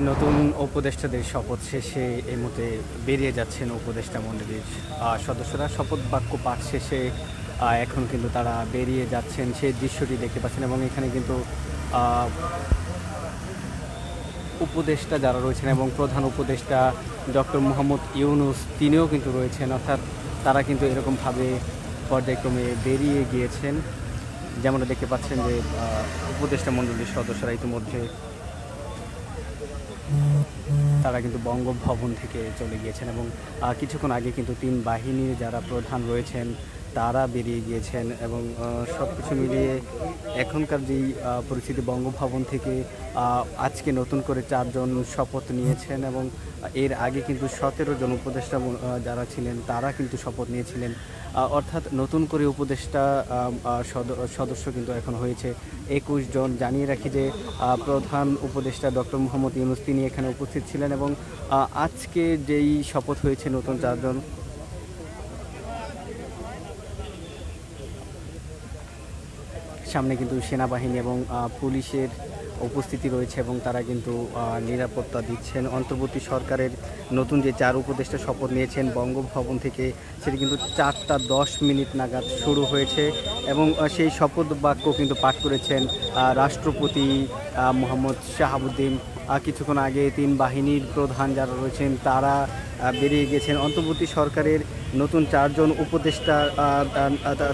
নতুন উপদেষ্টাদের শপথ শেষে এই মুহূর্তে বেরিয়ে যাচ্ছেন উপদেষ্টা মণ্ডলীর সদস্যরা। শপথ বাক্য পাঠ শেষে এখন কিন্তু তারা বেরিয়ে যাচ্ছেন, সেই দৃশ্যটি দেখতে পাচ্ছেন। এবং এখানে কিন্তু উপদেষ্টা যারা রয়েছেন এবং প্রধান উপদেষ্টা ডক্টর মোহাম্মদ ইউনূস তিনিও কিন্তু রয়েছেন, অর্থাৎ তারা কিন্তু এরকমভাবে পর্যায়ক্রমে বেরিয়ে গিয়েছেন। যেমনটা দেখতে পাচ্ছেন যে উপদেষ্টা মণ্ডলীর সদস্যরা ইতিমধ্যে তারা কিন্তু বঙ্গভবন থেকে চলে গিয়েছেন এবং কিছুক্ষণ আগে কিন্তু তিন বাহিনীর যারা প্রধান রয়েছেন তারা বেরিয়ে গিয়েছেন। এবং সব কিছু মিলিয়ে এখনকার যেই পরিস্থিতি, বঙ্গভবন থেকে আজকে নতুন করে 4 জন শপথ নিয়েছেন এবং এর আগে কিন্তু 17 জন উপদেষ্টা যারা ছিলেন তারা কিন্তু শপথ নিয়েছিলেন। অর্থাৎ নতুন করে উপদেষ্টা সদস্য কিন্তু এখন হয়েছে 21 জন। জানিয়ে রাখি যে প্রধান উপদেষ্টা ডক্টর মোহাম্মদ ইউনূস তিনি এখানে উপস্থিত ছিলেন এবং আজকে যেই শপথ হয়েছে নতুন 4 জন, সামনে কিন্তু সেনাবাহিনী এবং পুলিশের উপস্থিতি রয়েছে এবং তারা কিন্তু নিরাপত্তা দিচ্ছেন। অন্তর্বর্তী সরকারের নতুন যে 4 উপদেষ্টা শপথ নিয়েছেন বঙ্গভবন থেকে, সেটি কিন্তু 4:10 নাগাদ শুরু হয়েছে এবং সেই শপথ বাক্য কিন্তু পাঠ করেছেন রাষ্ট্রপতি মোহাম্মদ শাহাবুদ্দিন। কিছুক্ষণ আগে 3 বাহিনীর প্রধান যারা রয়েছেন তারা বেরিয়ে গেছেন। অন্তর্বর্তী সরকারের নতুন 4 জন উপদেষ্টা,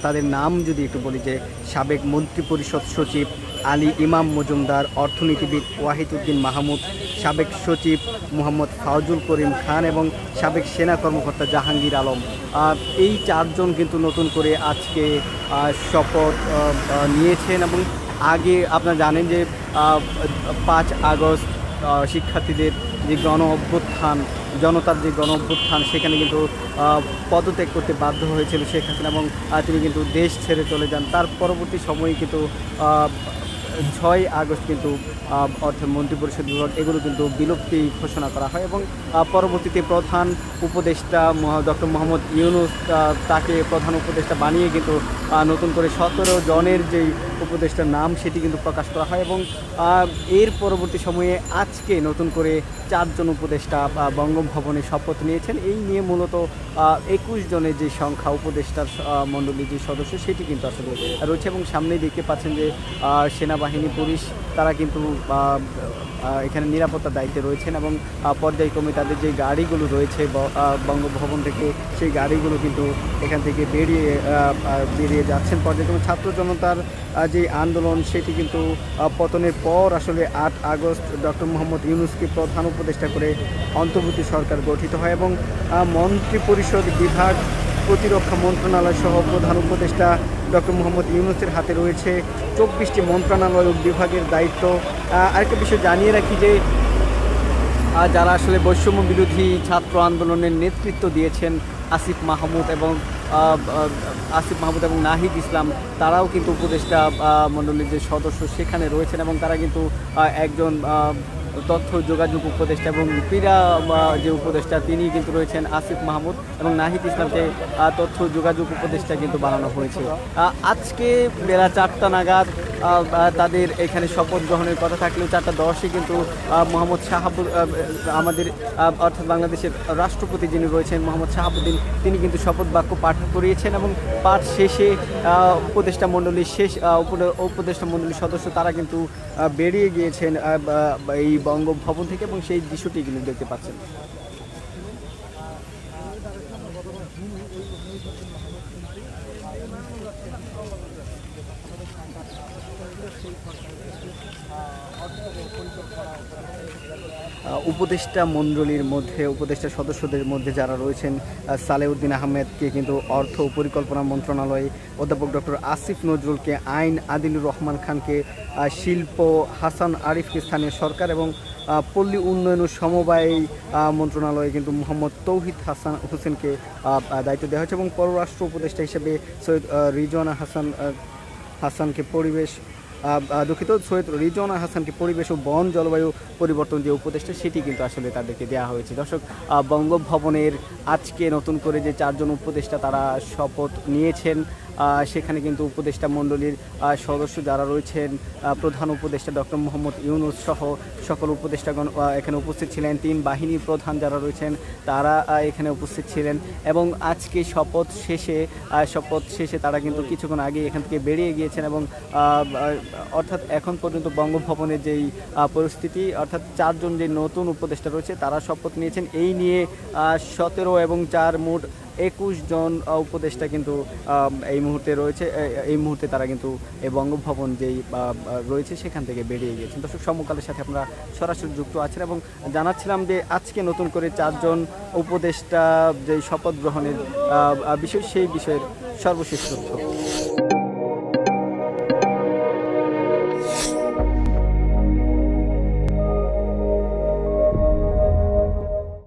তাদের নাম যদি একটু বলি, যে সাবেক মন্ত্রিপরিষদ সচিব আলী ইমাম মজুমদার, অর্থনীতিবিদ ওয়াহিদউদ্দিন মাহমুদ, সাবেক সচিব মোহাম্মদ ফাউজুল করিম খান এবং সাবেক সেনা কর্মকর্তা জাহাঙ্গীর আলম। এই 4 জন কিন্তু নতুন করে আজকে শপথ নিয়েছেন। এবং আগে আপনারা জানেন যে 5 আগস্ট শিক্ষার্থীদের যে জনতার যে গণ অভ্যুত্থান, সেখানে কিন্তু পদত্যাগ করতে বাধ্য হয়েছিল শেখ হাসিনা এবং তিনি কিন্তু দেশ ছেড়ে চলে যান। তার পরবর্তী সময়ে কিন্তু 6 আগস্ট কিন্তু অর্থাৎ মন্ত্রিপরিষদ বিভাগ এগুলো কিন্তু বিলুপ্তি ঘোষণা করা হয় এবং পরবর্তীতে প্রধান উপদেষ্টা ডক্টর মোহাম্মদ ইউনূস তাকে প্রধান উপদেষ্টা বানিয়ে কিন্তু নতুন করে 17 জনের যেই উপদেষ্টার নাম সেটি কিন্তু প্রকাশ করা হয়। এবং এর পরবর্তী সময়ে আজকে নতুন করে 4 জন উপদেষ্টা বঙ্গভবনে শপথ নিয়েছেন। এই নিয়ে মূলত 21 জনের যে সংখ্যা উপদেষ্টার মণ্ডলীর যে সদস্য সেটি কিন্তু আসলে রয়েছে। এবং সামনেই দেখতে পাচ্ছেন যে সেনাবাহিনী, পুলিশ তারা কিন্তু এখানে নিরাপত্তার দায়িত্বে রয়েছেন এবং পর্যায়ক্রমে তাদের যে গাড়িগুলো রয়েছে বঙ্গভবন থেকে, সেই গাড়িগুলো কিন্তু এখান থেকে বেরিয়ে যাচ্ছেন পর্যায়ক্রমে। ছাত্র জনতার যে আন্দোলন সেটি কিন্তু পতনের পর আসলে 8 আগস্ট ডক্টর মোহাম্মদ ইউনূসকে প্রধান উপদেষ্টা করে অন্তর্বর্তী সরকার গঠিত হয় এবং মন্ত্রিপরিষদ বিভাগ, প্রতিরক্ষা মন্ত্রণালয় সহ প্রধান উপদেষ্টা ডক্টর মোহাম্মদ ইউনূসের হাতে রয়েছে 24টি মন্ত্রণালয় ও বিভাগের দায়িত্ব। আরেকটা বিষয় জানিয়ে রাখি যে যারা আসলে বৈষম্য বিরোধী ছাত্র আন্দোলনের নেতৃত্ব দিয়েছেন আসিফ মাহমুদ এবং নাহিদ ইসলাম, তারাও কিন্তু উপদেষ্টা মণ্ডলীর যে সদস্য সেখানে রয়েছেন এবং তারা কিন্তু একজন তথ্য যোগাযোগ উপদেষ্টা এবং ক্রীড়া যে উপদেষ্টা তিনি কিন্তু রয়েছেন আসিফ মাহমুদ এবং নাহিদ ইসলামকে তথ্য যোগাযোগ উপদেষ্টা কিন্তু বানানো হয়েছে। আজকে বেলা 4টা নাগাদ তাদের এখানে শপথ গ্রহণের কথা থাকলেও 4:10 কিন্তু মোহাম্মদ আমাদের অর্থাৎ বাংলাদেশের রাষ্ট্রপতি যিনি রয়েছেন মোহাম্মদ শাহাবুদ্দিন, তিনি কিন্তু শপথ বাক্য পাঠ করিয়েছেন এবং পাঠ শেষে উপদেষ্টা মণ্ডলীর সদস্য তারা কিন্তু বেরিয়ে গিয়েছেন এই বঙ্গভবন থেকে এবং সেই দৃশ্যটি কিন্তু দেখতে পাচ্ছেন। উপদেষ্টা মণ্ডলীর মধ্যে, উপদেষ্টা সদস্যদের মধ্যে যারা রয়েছেন, সালেউদ্দিন আহমেদকে কিন্তু অর্থ ও পরিকল্পনা মন্ত্রণালয়, অধ্যাপক ডক্টর আসিফ নজরুলকে আইন, আদিলুর রহমান খানকে শিল্প, হাসান আরিফকে স্থানীয় সরকার এবং পল্লী উন্নয়ন ও সমবায় মন্ত্রণালয়ে কিন্তু মোহাম্মদ তৌহিদ হোসেনকে দায়িত্ব দেওয়া হয়েছে এবং পররাষ্ট্র উপদেষ্টা হিসেবে সৈয়দ রিজওয়ানা হাসানকে সৈয়দ রিজওয়ানা হাসানকে পরিবেশ ও বন জলবায়ু পরিবর্তন যে উপদেষ্টা সেটি কিন্তু আসলে তাদেরকে দেওয়া হয়েছে। দর্শক, বঙ্গভবনের আজকে নতুন করে যে 4 জন উপদেষ্টা তারা শপথ নিয়েছেন সেখানে কিন্তু উপদেষ্টা মণ্ডলীর সদস্য যারা রয়েছেন, প্রধান উপদেষ্টা ডক্টর মোহাম্মদ ইউনূস সহ সকল উপদেষ্টাগণ এখানে উপস্থিত ছিলেন। 3 বাহিনীর প্রধান যারা রয়েছেন তারা এখানে উপস্থিত ছিলেন এবং আজকে শপথ শেষে তারা কিন্তু কিছুক্ষণ আগে এখান থেকে বেরিয়ে গিয়েছেন এবং অর্থাৎ এখন পর্যন্ত বঙ্গভবনের যেই পরিস্থিতি, অর্থাৎ 4 জন যে নতুন উপদেষ্টা রয়েছে তারা শপথ নিয়েছেন। এই নিয়ে 17 এবং 4 মোট 21 জন উপদেষ্টা কিন্তু এই মুহূর্তে তারা কিন্তু এই বঙ্গভবন যেই রয়েছে সেখান থেকে বেরিয়ে গিয়েছেন। দর্শক, সমকালের সাথে আমরা সরাসরি যুক্ত আছেন এবং জানাচ্ছিলাম যে আজকে নতুন করে 4 জন উপদেষ্টা যেই শপথ গ্রহণের বিষয়, সেই বিষয়ের সর্বশেষ তথ্য।